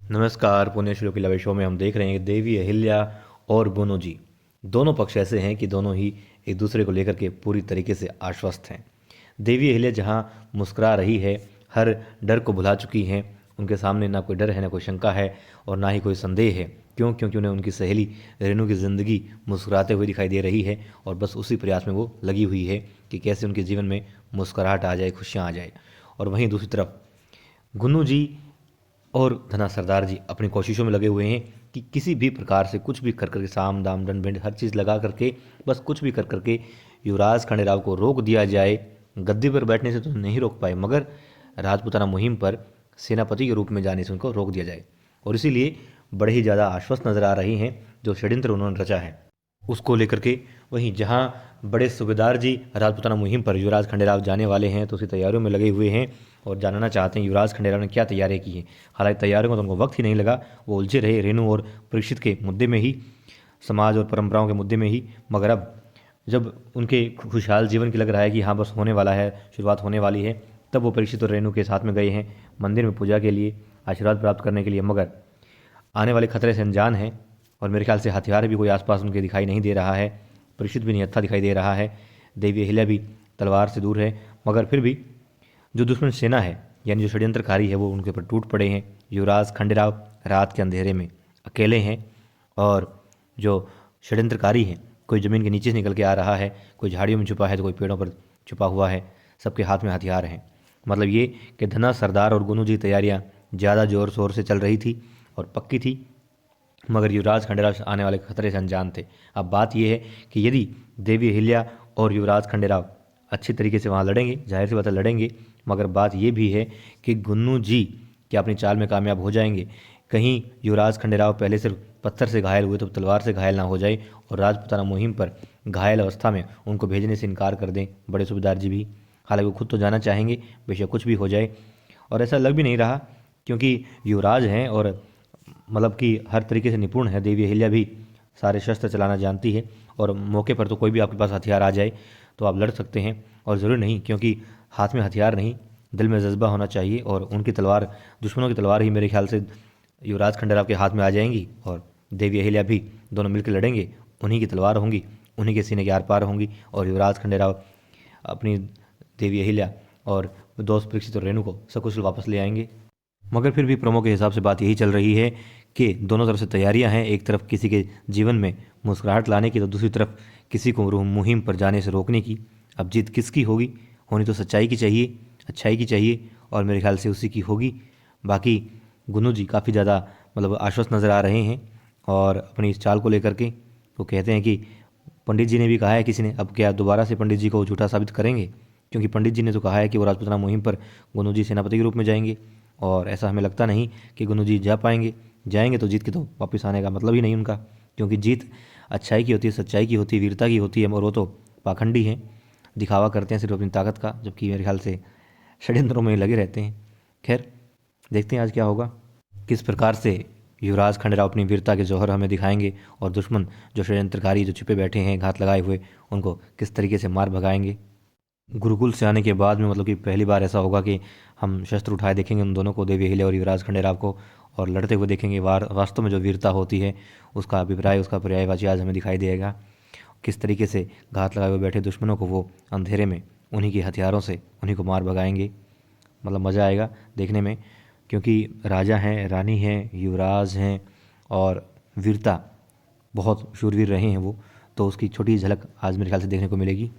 नमस्कार। पुण्यश्लोक की लवे शो में हम देख रहे हैं कि देवी अहिल्या और गुनु जी दोनों पक्ष ऐसे हैं कि दोनों ही एक दूसरे को लेकर के पूरी तरीके से आश्वस्त हैं। देवी अहिल्या जहां मुस्कुरा रही है, हर डर को भुला चुकी हैं। उनके सामने ना कोई डर है, ना कोई शंका है और ना ही कोई संदेह है। क्यों? क्योंकि उन्हें उनकी सहेली रेणु की ज़िंदगी मुस्कुराते हुए दिखाई दे रही है और बस उसी प्रयास में वो लगी हुई है कि कैसे उनके जीवन में मुस्कुराहट आ जाए, खुशियाँ आ जाए। और वहीं दूसरी तरफ गुन्नू जी और धना सरदार जी अपनी कोशिशों में लगे हुए हैं कि किसी भी प्रकार से कुछ भी कर करके, साम दाम दंड भेंट हर चीज़ लगा करके, बस कुछ भी कर करके युवराज खंडेराव को रोक दिया जाए। गद्दी पर बैठने से तो नहीं रोक पाए, मगर राजपूताना मुहिम पर सेनापति के रूप में जाने से उनको रोक दिया जाए। और इसीलिए बड़े ही ज़्यादा आश्वस्त नजर आ रही हैं जो षड्यंत्र उन्होंने रचा है उसको लेकर के। वहीं जहां बड़े सूबेदार जी राजपूताना मुहिम पर युवराज खंडेराव जाने वाले हैं तो उसी तैयारियों में लगे हुए हैं और जानना चाहते हैं युवराज खंडेराव ने क्या तैयारियां की हैं। हालांकि तैयारियों में तो उनको वक्त ही नहीं लगा, वो उलझे रहे रेणु और परीक्षित के मुद्दे में ही, समाज और परंपराओं के मुद्दे में ही। मगर अब जब उनके खुशहाल जीवन की लग रहा है कि हाँ बस होने वाला है, शुरुआत होने वाली है, तब वो परीक्षित और रेणु के साथ में गए हैं मंदिर में पूजा के लिए, आशीर्वाद प्राप्त करने के लिए। मगर आने वाले खतरे से अनजान है और मेरे ख्याल से हथियार भी कोई आसपास उनके दिखाई नहीं दे रहा है। परीक्षित भी निहत्था दिखाई दे रहा है, देवी अहिल्या भी तलवार से दूर है। मगर फिर भी जो दुश्मन सेना है, यानी जो षड्यंत्रकारी है, वो उनके ऊपर टूट पड़े हैं। युवराज खंडेराव रात के अंधेरे में अकेले हैं और जो षड्यंत्रकारी हैं, कोई ज़मीन के नीचे से निकल के आ रहा है, कोई झाड़ियों में छुपा है तो कोई पेड़ों पर छुपा हुआ है। सबके हाथ में हथियार हैं। मतलब ये कि धना सरदार और गुनु जी तैयारियाँ ज़्यादा ज़ोर शोर से चल रही थी और पक्की थी, मगर युवराज खंडेराव से आने वाले खतरे से अनजान थे। अब बात यह है कि यदि देवी अहिल्या और युवराज खंडेराव अच्छी तरीके से वहाँ लड़ेंगे, जाहिर सी बात है लड़ेंगे, मगर बात यह भी है कि गुन्नू जी क्या अपनी चाल में कामयाब हो जाएंगे? कहीं युवराज खंडेराव पहले सिर्फ पत्थर से घायल हुए तो तलवार से घायल ना हो जाए और राजपूताना मुहिम पर घायल अवस्था में उनको भेजने से इनकार कर दें बड़े सूबेदार जी भी। हालांकि वो खुद तो जाना चाहेंगे, बेशक कुछ भी हो जाए, और ऐसा लग भी नहीं रहा क्योंकि युवराज हैं और मतलब कि हर तरीके से निपुण है। देवी अहिल्या भी सारे शस्त्र चलाना जानती है और मौके पर तो कोई भी आपके पास हथियार आ जाए तो आप लड़ सकते हैं। और ज़रूरी नहीं, क्योंकि हाथ में हथियार नहीं, दिल में जज्बा होना चाहिए। और उनकी तलवार, दुश्मनों की तलवार ही मेरे ख्याल से युवराज खंडेराव के हाथ में आ जाएंगी और देवी अहिल्या भी, दोनों मिलकर लड़ेंगे। उन्हीं की तलवार होंगी, उन्हीं के सीने के आर पार होंगी और युवराज खंडेराव अपनी देवी अहिल्या और दोस्त परीक्षित और रेणु को सकुशल वापस ले आएंगे। मगर फिर भी प्रोमो के हिसाब से बात यही चल रही है कि दोनों तरफ से तैयारियां हैं। एक तरफ किसी के जीवन में मुस्कुराहट लाने की, तो दूसरी तरफ किसी को मुहिम पर जाने से रोकने की। अब जीत किसकी होगी? होनी तो सच्चाई की चाहिए, अच्छाई की चाहिए, और मेरे ख्याल से उसी की होगी। बाकी गुन्नू जी काफ़ी ज़्यादा मतलब आश्वस्त नज़र आ रहे हैं और अपनी इस चाल को लेकर के वो कहते हैं कि पंडित जी ने भी कहा है किसी ने, अब क्या दोबारा से पंडित जी को झूठा साबित करेंगे? क्योंकि पंडित जी ने तो कहा है कि वो राजपूताना मुहिम पर गुन्नू जी सेनापति के रूप में जाएंगे और ऐसा हमें लगता नहीं कि गुन्नू जी जा पाएंगे। जाएंगे तो जीत के तो वापस आने का मतलब ही नहीं उनका, क्योंकि जीत अच्छाई की होती है, सच्चाई की होती है, वीरता की होती है। और वो तो पाखंडी हैं, दिखावा करते हैं सिर्फ अपनी ताकत का, जबकि मेरे ख्याल से षड्यंत्रों में लगे रहते हैं। खैर, देखते हैं आज क्या होगा, किस प्रकार से युवराज खंडेराव अपनी वीरता के जौहर हमें दिखाएंगे और दुश्मन जो षड्यंत्रकारी जो छिपे बैठे हैं घात लगाए हुए, उनको किस तरीके से मार भगाएंगे। गुरुकुल से आने के बाद में मतलब कि पहली बार ऐसा होगा कि हम शस्त्र उठाए देखेंगे उन दोनों को, देवी अहिल्या और युवराज खंडेराव को, और लड़ते हुए देखेंगे। वास्तव में जो वीरता होती है उसका अभिप्राय, उसका पर्यायवाची आज हमें दिखाई देगा। किस तरीके से घात लगाए हुए बैठे दुश्मनों को वो अंधेरे में उन्हीं के हथियारों से उन्हीं को मार भगाएंगे। मतलब मज़ा आएगा देखने में, क्योंकि राजा हैं, रानी हैं, युवराज हैं और वीरता बहुत शूरवीर रहे हैं वो, तो उसकी छोटी झलक आज मेरे ख्याल से देखने को मिलेगी।